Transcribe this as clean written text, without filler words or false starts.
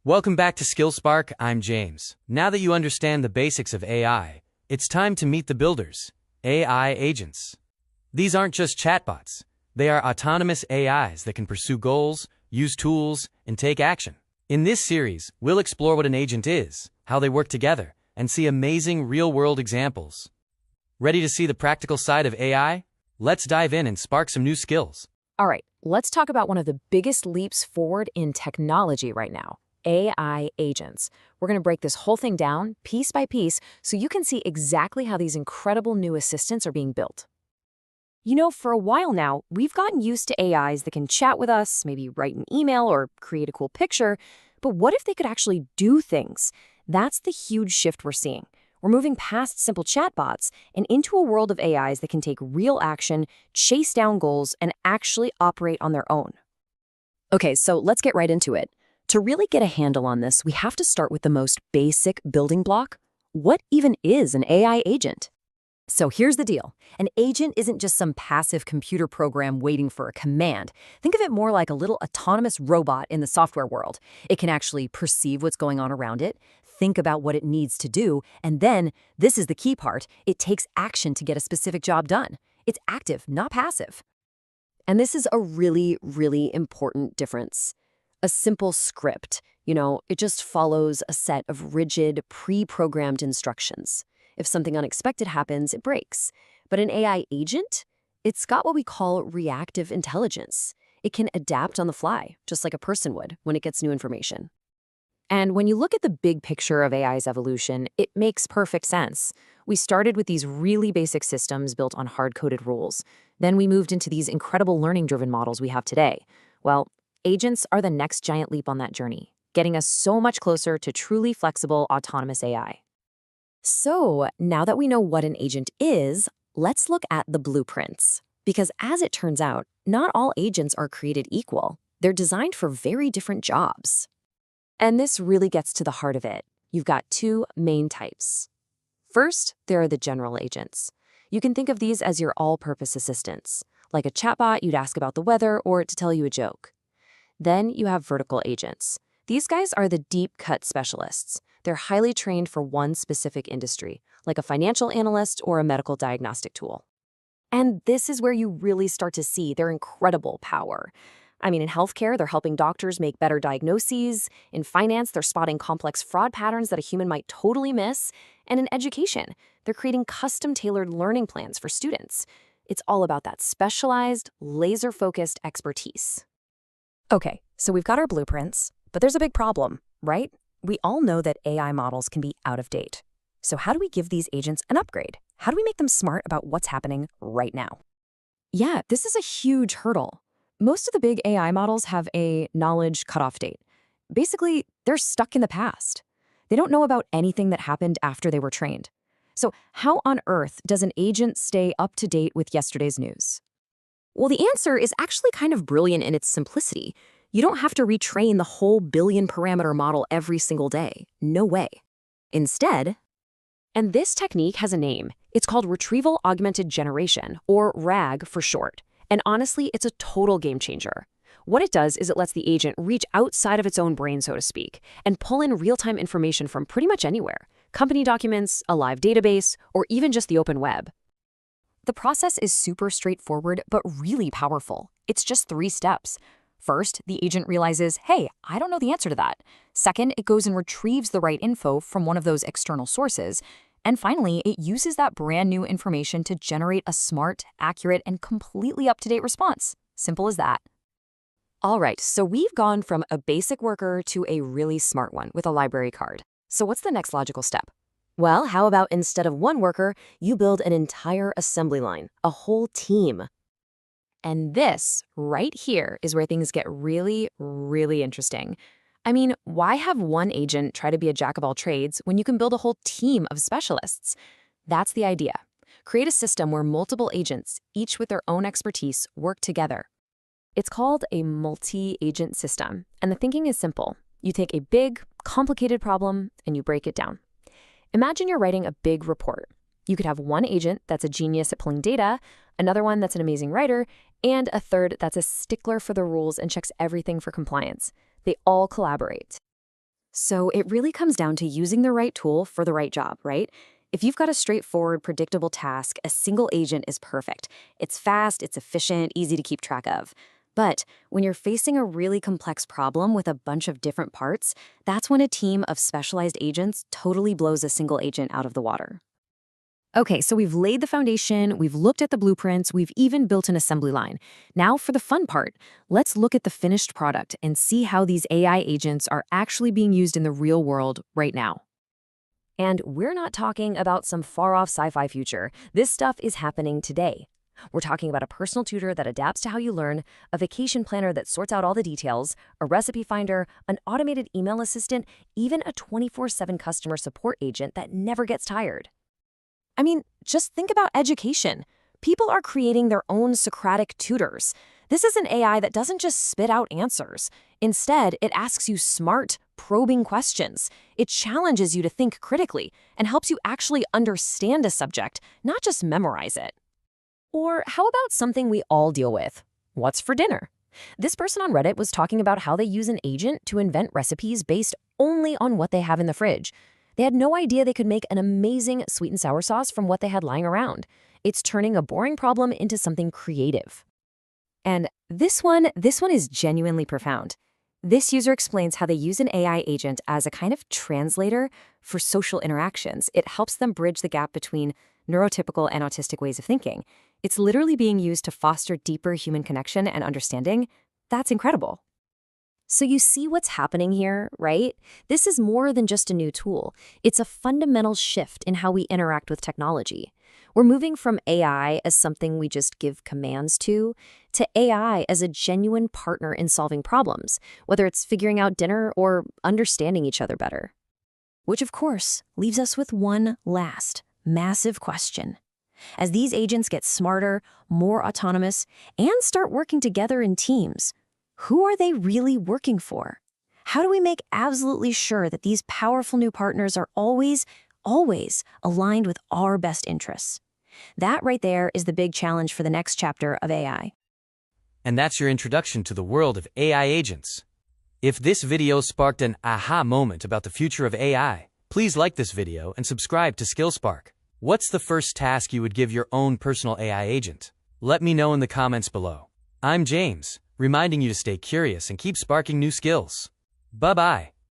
Welcome back to SkillSpark. I'm James. Now that you understand the basics of AI, it's time to meet the builders, AI agents. These aren't just chatbots. They are autonomous AIs that can pursue goals, use tools, and take action. In this series, we'll explore what an agent is, how they work together, and see amazing real-world examples. Ready to see the practical side of AI? Let's dive in and spark some new skills. All right, let's talk about one of the biggest leaps forward in technology right now, AI agents. We're going to break this whole thing down piece by piece so you can see exactly how these incredible new assistants are being built. You know, for a while now, we've gotten used to AIs that can chat with us, maybe write an email or create a cool picture, but what if they could actually do things? That's the huge shift we're seeing. We're moving past simple chatbots and into a world of AIs that can take real action, chase down goals, and actually operate on their own. Okay, so let's get right into it. To really get a handle on this, we have to start with the most basic building block. What even is an AI agent? So here's the deal. An agent isn't just some passive computer program waiting for a command. Think of it more like a little autonomous robot in the software world. It can actually perceive what's going on around it, think about what it needs to do, and then, this is the key part, it takes action to get a specific job done. It's active, not passive. And this is a really, really important difference. A simple script, it just follows a set of rigid, pre-programmed instructions. If something unexpected happens, it breaks. But an AI agent, it's got what we call reactive intelligence. It can adapt on the fly, just like a person would when it gets new information. And when you look at the big picture of AI's evolution, it makes perfect sense. We started with these really basic systems built on hard-coded rules. Then we moved into these incredible learning-driven models we have today. Well, agents are the next giant leap on that journey, getting us so much closer to truly flexible, autonomous AI. So, now that we know what an agent is, let's look at the blueprints. Because as it turns out, not all agents are created equal. They're designed for very different jobs. And this really gets to the heart of it. You've got two main types. First, there are the general agents. You can think of these as your all-purpose assistants, like a chatbot you'd ask about the weather or to tell you a joke. Then you have vertical agents. These guys are the deep-cut specialists. They're highly trained for one specific industry, like a financial analyst or a medical diagnostic tool. And this is where you really start to see their incredible power. In healthcare, they're helping doctors make better diagnoses. In finance, they're spotting complex fraud patterns that a human might totally miss. And in education, they're creating custom-tailored learning plans for students. It's all about that specialized, laser-focused expertise. Okay, so we've got our blueprints, but there's a big problem, right? We all know that AI models can be out of date. So how do we give these agents an upgrade? How do we make them smart about what's happening right now? Yeah, this is a huge hurdle. Most of the big AI models have a knowledge cutoff date. Basically, they're stuck in the past. They don't know about anything that happened after they were trained. So how on earth does an agent stay up to date with yesterday's news? Well, the answer is actually kind of brilliant in its simplicity. You don't have to retrain the whole billion-parameter model every single day. No way. Instead, and this technique has a name. It's called Retrieval Augmented Generation, or RAG for short. And honestly, it's a total game changer. What it does is it lets the agent reach outside of its own brain, so to speak, and pull in real-time information from pretty much anywhere. Company documents, a live database, or even just the open web. The process is super straightforward, but really powerful. It's just 3 steps. First, the agent realizes, hey, I don't know the answer to that. Second, it goes and retrieves the right info from one of those external sources. And finally, it uses that brand new information to generate a smart, accurate, and completely up-to-date response. Simple as that. All right, so we've gone from a basic worker to a really smart one with a library card. So what's the next logical step? Well, how about instead of one worker, you build an entire assembly line, a whole team? And this, right here, is where things get really, really interesting. Why have one agent try to be a jack of all trades when you can build a whole team of specialists? That's the idea. Create a system where multiple agents, each with their own expertise, work together. It's called a multi-agent system, and the thinking is simple. You take a big, complicated problem, and you break it down. Imagine you're writing a big report. You could have one agent that's a genius at pulling data, another one that's an amazing writer, and a third that's a stickler for the rules and checks everything for compliance. They all collaborate. So it really comes down to using the right tool for the right job, right? If you've got a straightforward, predictable task, a single agent is perfect. It's fast, it's efficient, easy to keep track of. But when you're facing a really complex problem with a bunch of different parts, that's when a team of specialized agents totally blows a single agent out of the water. Okay, so we've laid the foundation, we've looked at the blueprints, we've even built an assembly line. Now for the fun part, let's look at the finished product and see how these AI agents are actually being used in the real world right now. And we're not talking about some far-off sci-fi future. This stuff is happening today. We're talking about a personal tutor that adapts to how you learn, a vacation planner that sorts out all the details, a recipe finder, an automated email assistant, even a 24/7 customer support agent that never gets tired. I mean, just think about education. People are creating their own Socratic tutors. This is an AI that doesn't just spit out answers. Instead, it asks you smart, probing questions. It challenges you to think critically and helps you actually understand a subject, not just memorize it. Or how about something we all deal with? What's for dinner? This person on Reddit was talking about how they use an agent to invent recipes based only on what they have in the fridge. They had no idea they could make an amazing sweet and sour sauce from what they had lying around. It's turning a boring problem into something creative. And this one is genuinely profound. This user explains how they use an AI agent as a kind of translator for social interactions. It helps them bridge the gap between neurotypical and autistic ways of thinking. It's literally being used to foster deeper human connection and understanding. That's incredible. So you see what's happening here, right? This is more than just a new tool. It's a fundamental shift in how we interact with technology. We're moving from AI as something we just give commands to AI as a genuine partner in solving problems, whether it's figuring out dinner or understanding each other better. Which, of course, leaves us with one last, massive question. As these agents get smarter, more autonomous, and start working together in teams, who are they really working for? How do we make absolutely sure that these powerful new partners are always aligned with our best interests? That right there is the big challenge for the next chapter of AI. And that's your introduction to the world of AI agents. If this video sparked an aha moment about the future of AI, please like this video and subscribe to SkillSpark. What's the first task you would give your own personal AI agent? Let me know in the comments below. I'm James, reminding you to stay curious and keep sparking new skills. Bye-bye.